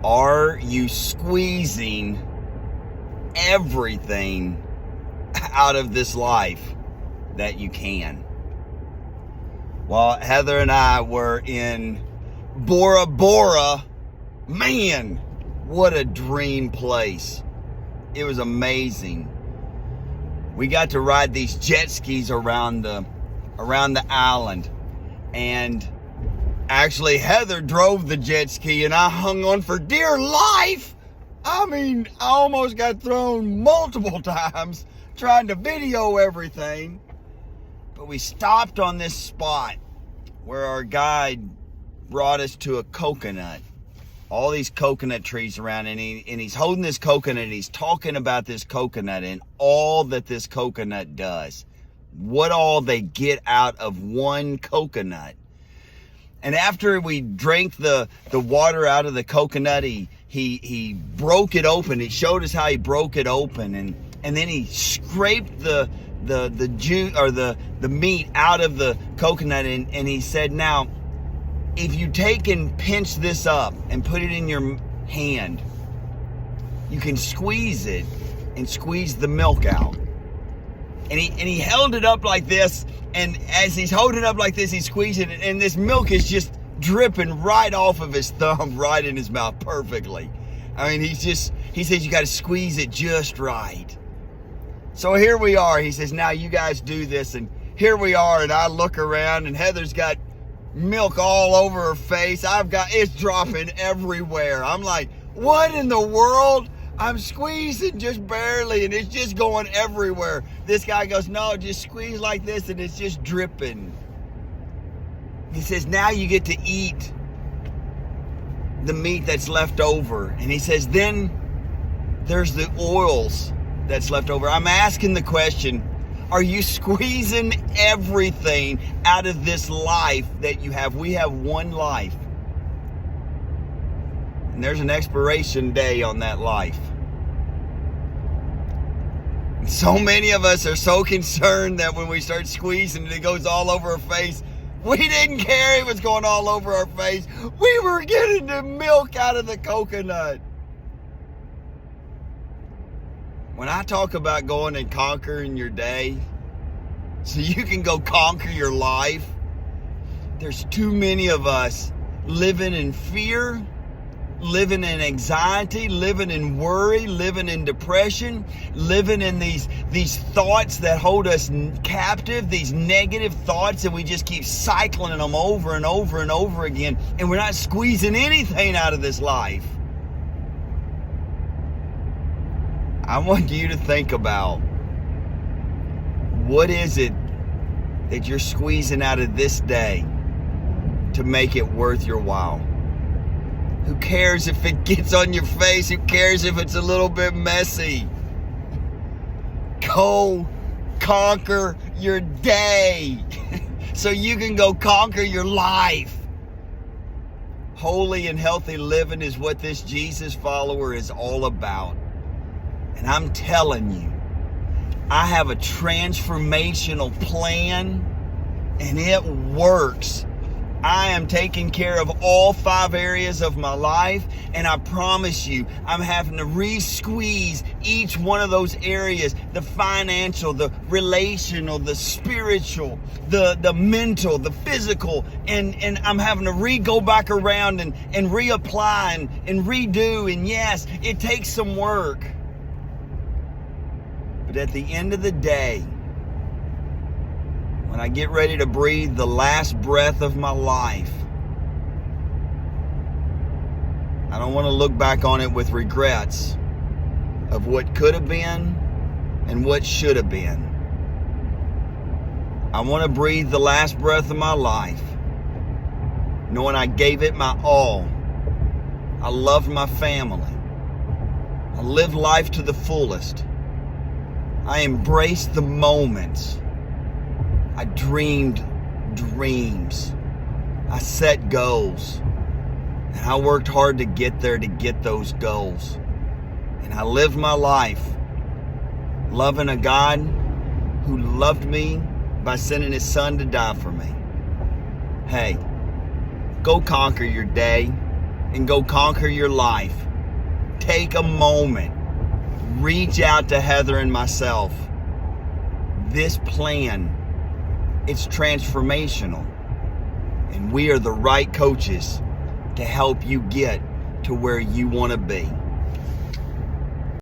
Are you squeezing everything out of this life that you can? Well, Heather and I were in Bora Bora. Man, what a dream place. It was amazing. We got to ride these jet skis around the island. And actually, Heather drove the jet ski and I hung on for dear life. I mean, I almost got thrown multiple times trying to video everything. But we stopped on this spot where our guide brought us to a coconut. All these coconut trees around, and he's holding this coconut and he's talking about this coconut and all that this coconut does. What all they get out of one coconut. And after we drank the water out of the coconut, he broke it open. He showed us how he broke it open, and then he scraped the juice or the meat out of the coconut, and he said, now if you take and pinch this up and put it in your hand, you can squeeze it and squeeze the milk out. And he held it up like this, and as he's holding it up like this, he's squeezing it, and this milk is just dripping right off of his thumb, right in his mouth, perfectly. I mean, he says you got to squeeze it just right. So here we are. He says, now you guys do this, and here we are, and I look around, and Heather's got milk all over her face. It's dropping everywhere. I'm like, what in the world? I'm squeezing just barely, and it's just going everywhere. This guy goes, no, just squeeze like this, and it's just dripping. He says, now you get to eat the meat that's left over. And he says, then there's the oils that's left over. I'm asking the question, are you squeezing everything out of this life that you have? We have one life. And there's an expiration day on that life. And so many of us are so concerned that when we start squeezing it goes all over our face. We didn't care it was going all over our face. We were getting the milk out of the coconut. When I talk about going and conquering your day so you can go conquer your life, there's too many of us living in fear, living in anxiety, living in worry, living in depression, living in these thoughts that hold us captive, these negative thoughts, and we just keep cycling them over and over and over again, and we're not squeezing anything out of this life. I want you to think about, what is it that you're squeezing out of this day to make it worth your while? Who cares if it gets on your face? Who cares if it's a little bit messy? Go conquer your day so you can go conquer your life. Holy and healthy living is what this Jesus follower is all about. And I'm telling you, I have a transformational plan, and it works. I am taking care of all 5 areas of my life, and I promise you, I'm having to re-squeeze each one of those areas: the financial, the relational, the spiritual, the mental, the physical, and I'm having to go back around and reapply and redo. And yes, it takes some work. But at the end of the day, when I get ready to breathe the last breath of my life, I don't want to look back on it with regrets of what could have been and what should have been. I want to breathe the last breath of my life knowing I gave it my all. I loved my family. I lived life to the fullest. I embraced the moments. I dreamed dreams. I set goals. And I worked hard to get there, to get those goals. And I lived my life loving a God who loved me by sending His Son to die for me. Hey, go conquer your day and go conquer your life, take a moment, reach out to Heather and myself. This plan, it's transformational, and we are the right coaches to help you get to where you want to be.